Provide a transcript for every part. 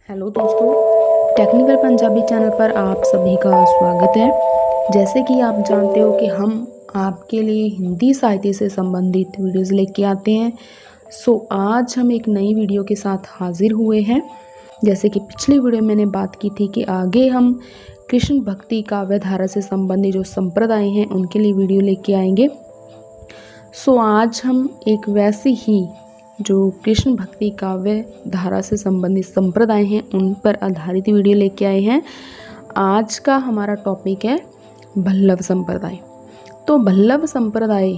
Hello दोस्तों, technical Punjabi channel पर आप सभी का स्वागत है। जैसे कि आप जानते हो कि हम आपके लिए हिंदी साहित्य से संबंधित वीडियोस लेके आते हैं। आज हम एक नई वीडियो के साथ हाजिर हुए हैं। जैसे कि पिछली वीडियो में मैंने बात की थी कि आगे हम कृष्ण भक्ति काव्य धारा से संबंधित जो संप्रदाय हैं उनके लिए वीडियो लेके आएंगे। आज हम एक वैसी ही जो कृष्ण भक्ति काव्य धारा से संबंधित संप्रदाय हैं उन पर आधारित वीडियो लेके आए हैं। आज का हमारा टॉपिक है बल्लभ संप्रदाय। तो बल्लभ संप्रदाय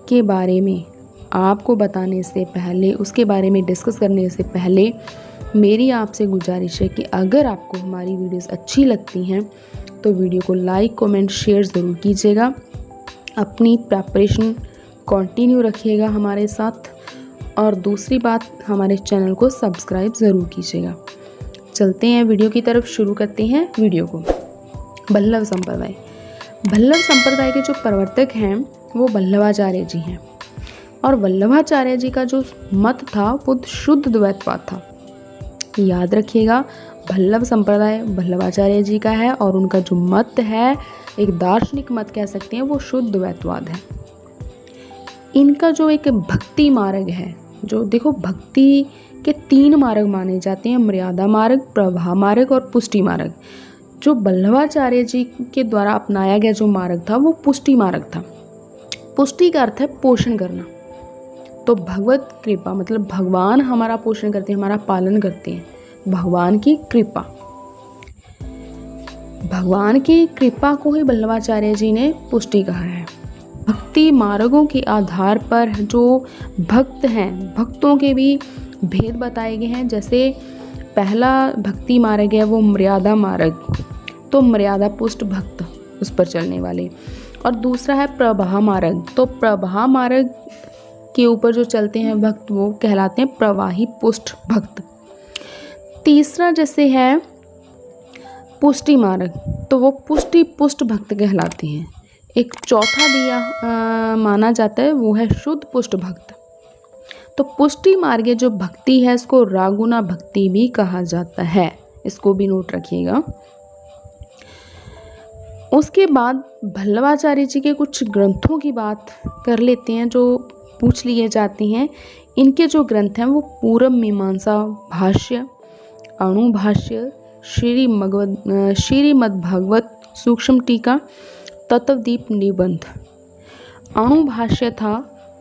के बारे में आपको बताने से पहले, उसके बारे में डिस्कस करने से पहले मेरी आपसे गुजारिश है कि अगर आपको हमारी वीडियोस अच्छी लगती हैं तो वीडियो को लाइक, कमेंट, शेयर ज़रूर कीजिएगा। अपनी प्रिपरेशन कंटिन्यू रखिएगा हमारे साथ, और दूसरी बात, हमारे चैनल को सब्सक्राइब ज़रूर कीजिएगा। चलते हैं वीडियो की तरफ, शुरू करते हैं वीडियो को। बल्लभ संप्रदाय। बल्लभ संप्रदाय के जो प्रवर्तक हैं वो वल्लभाचार्य जी हैं, और वल्लभाचार्य जी का जो मत था वो शुद्ध द्वैतवाद था। याद रखिएगा, बल्लभ संप्रदाय वल्लभाचार्य जी का है और उनका जो मत है, एक दार्शनिक मत कह सकते हैं, वो शुद्ध द्वैतवाद है। इनका जो एक भक्ति मार्ग है, जो देखो भक्ति के 3 मार्ग माने जाते हैं, मर्यादा मार्ग, प्रवाह मार्ग और पुष्टि मार्ग। जो वल्लभाचार्य जी के द्वारा अपनाया गया जो मार्ग था वो पुष्टि मार्ग था। पुष्टि का अर्थ है पोषण करना। तो भगवत कृपा मतलब भगवान हमारा पोषण करते हैं, हमारा पालन करते हैं। भगवान की कृपा, भगवान की कृपा को ही वल्लभाचार्य जी ने पुष्टि कहा है। भक्ति मार्गों के आधार पर जो भक्त हैं, भक्तों के भी भेद बताए गए हैं। जैसे पहला भक्ति मार्ग है वो मर्यादा मार्ग, तो मर्यादा पुष्ट भक्त उस पर चलने वाले, और दूसरा है प्रवाह मार्ग। तो प्रवाह मार्ग के ऊपर जो चलते हैं भक्त वो कहलाते हैं प्रवाही पुष्ट भक्त। तीसरा जैसे है पुष्टि मार्ग, तो वो पुष्टि पुष्ट भक्त कहलाते हैं। एक चौथा दिया माना जाता है, वो है शुद्ध पुष्ट भक्त। तो पुष्टि मार्ग जो भक्ति है इसको रागुना भक्ति भी कहा जाता है, इसको भी नोट रखिएगा। उसके बाद वल्लभाचार्य जी के कुछ ग्रंथों की बात कर लेते हैं जो पूछ लिए जाते हैं। इनके जो ग्रंथ हैं वो पूरब मीमांसा भाष्य, अणुभाष्य, श्रीमद्भागवत सूक्ष्म टीका, तत्वदीप निबंध। अणुभाष्य था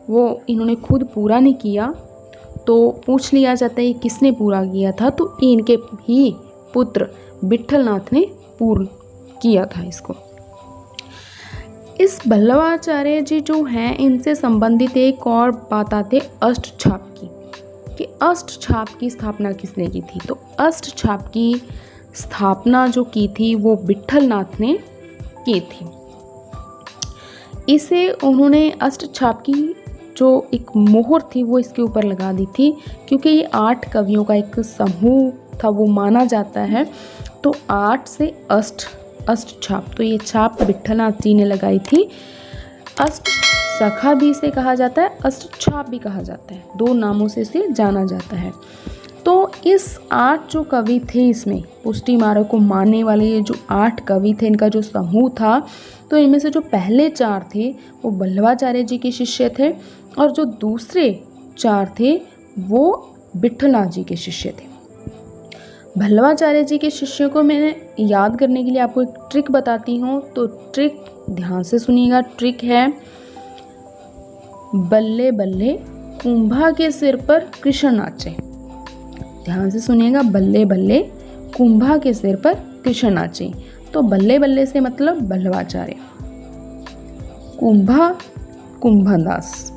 वो इन्होंने खुद पूरा नहीं किया, तो पूछ लिया जाता है किसने पूरा किया था, तो इनके ही पुत्र विठलनाथ ने पूर्ण किया था इसको। इस वल्लभाचार्य जी जो हैं इनसे संबंधित एक और बात आते अष्टछाप की, कि अष्टछाप की स्थापना किसने की थी। तो अष्टछाप की स्थापना जो की थी वो विठलनाथ ने की थी। इसे उन्होंने अष्टछाप की जो एक मोहर थी वो इसके ऊपर लगा दी थी, क्योंकि ये 8 कवियों का एक समूह था वो माना जाता है। तो 8 से अष्टछाप, तो ये छाप विठलनाथ जी ने लगाई थी। अष्ट सखा भी इसे कहा जाता है, अष्टछाप भी कहा जाता है, 2 नामों से इसे जाना जाता है। तो इस 8 जो कवि थे, इसमें पुष्टि मार्ग को मानने वाले ये जो 8 कवि थे, इनका जो समूह था, तो इनमें से जो पहले 4 थे वो वल्लभाचार्य जी के शिष्य थे, और जो दूसरे 4 थे वो विठलनाथ जी के शिष्य थे। वल्लभाचार्य जी के शिष्यों को मैंने याद करने के लिए आपको एक ट्रिक बताती हूँ, तो ट्रिक ध्यान से सुनिएगा। ट्रिक है बल्ले बल्ले कुंभा के सिर पर कृष्ण नाचे। ध्यान से सुनिएगा, बल्ले बल्ले कुंभा के सिर पर कृष्ण नाचे। तो बल्ले बल्ले से मतलब वल्लभाचार्य, कुंभा कुंभनदास,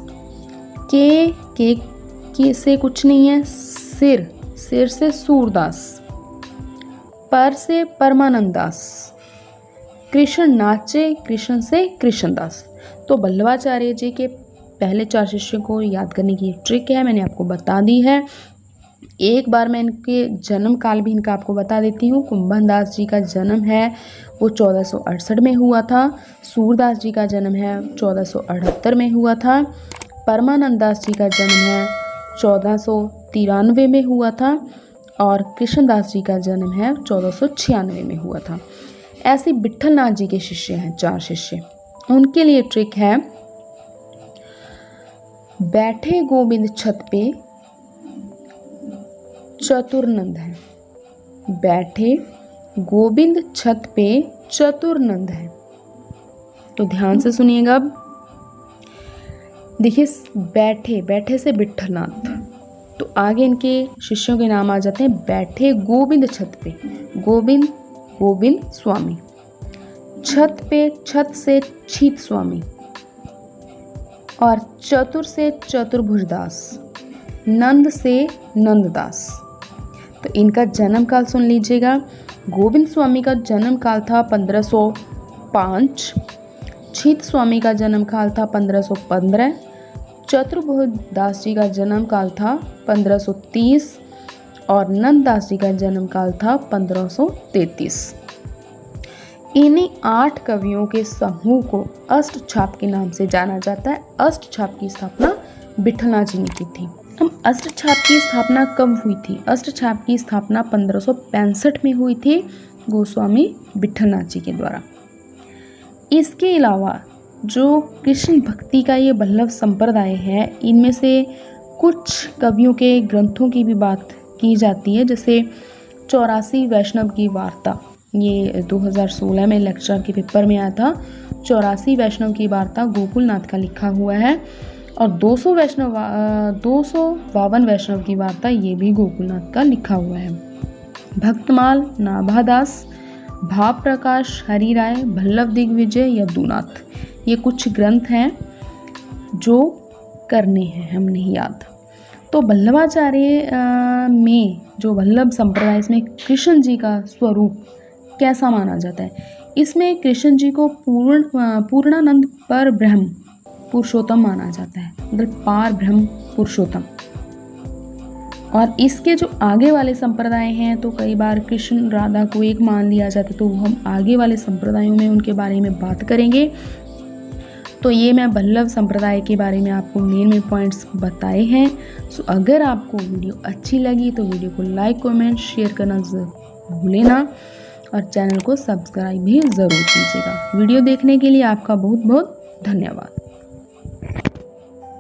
के से कुछ नहीं है, सिर से सूरदास, पर से परमानंद दास, कृष्ण नाचे, कृष्ण से कृष्णदास। तो वल्लभाचार्य जी के पहले 4 शिष्यों को याद करने की ट्रिक है, मैंने आपको बता दी है। एक बार मैं इनके जन्म काल भी इनका आपको बता देती हूँ। कुंभनदास जी का जन्म है वो 1468 में हुआ था। सूरदास जी का जन्म है 1478 में हुआ था। परमानंद दास जी का जन्म है 1493 में हुआ था। और कृष्णदास जी का जन्म है 1496 में हुआ था। ऐसे विट्ठलनाथ जी के शिष्य हैं 4 शिष्य। उनके लिए ट्रिक है, बैठे गोविंद छत पे चतुर्नंद है। बैठे गोविंद छत पे चतुर्नंद है। तो ध्यान से सुनिएगा। अब देखिए, बैठे से विट्ठलनाथ, तो आगे इनके शिष्यों के नाम आ जाते हैं। बैठे गोविंद छत पे, गोविंद स्वामी। छत पे, छत से छीत स्वामी। और चतुर से चतुर्भुजदास, नंद से नंददास। तो इनका जन्म काल सुन लीजिएगा। गोविंद स्वामी का जन्म काल था 1505, छीत स्वामी का जन्म काल था 1515, चतुर्भुजदास जी का जन्म काल था 1530 और नंददास जी का जन्म काल था 1533। इन्हीं 8 कवियों के समूह को अष्टछाप के नाम से जाना जाता है। अष्टछाप की स्थापना विट्ठलनाथ जी ने की थी। हम अष्टछाप की स्थापना कब हुई थी? अष्टछाप की स्थापना 1565 में हुई थी गोस्वामी विट्ठलनाथ जी के द्वारा। इसके अलावा जो कृष्ण भक्ति का ये वल्लभ संप्रदाय है, इनमें से कुछ कवियों के ग्रंथों की भी बात की जाती है। जैसे 84 वैष्णव की वार्ता, ये 2016 में लेक्चर के पेपर में आया था। 84 वैष्णव की वार्ता गोकुलनाथ का लिखा हुआ है। और 252 वैष्णव की वार्ता, ये भी गोकुलनाथ का लिखा हुआ है। भक्तमाल, नाभादास, भाव प्रकाश, हरि राय, वल्लभ दिग्विजय, यदुनाथ, ये कुछ ग्रंथ हैं जो करने हैं, हम नहीं याद। तो वल्लभाचार्य में जो वल्लभ संप्रदाय, इसमें कृष्ण जी का स्वरूप कैसा माना जाता है? इसमें कृष्ण जी को पूर्णानंद पर ब्रह्म पुरुषोत्तम माना जाता है, मतलब पार ब्रह्म पुरुषोत्तम। और इसके जो आगे वाले संप्रदाय हैं, तो कई बार कृष्ण राधा को एक मान लिया जाता है, तो हम आगे वाले संप्रदायों में उनके बारे में बात करेंगे। तो ये मैं वल्लभ संप्रदाय के बारे में आपको मेन पॉइंट्स बताए हैं। सो अगर आपको वीडियो अच्छी लगी तो वीडियो को लाइक, कमेंट, शेयर करना भूलें ना, और चैनल को सब्सक्राइब भी ज़रूर कीजिएगा। वीडियो देखने के लिए आपका बहुत बहुत धन्यवाद।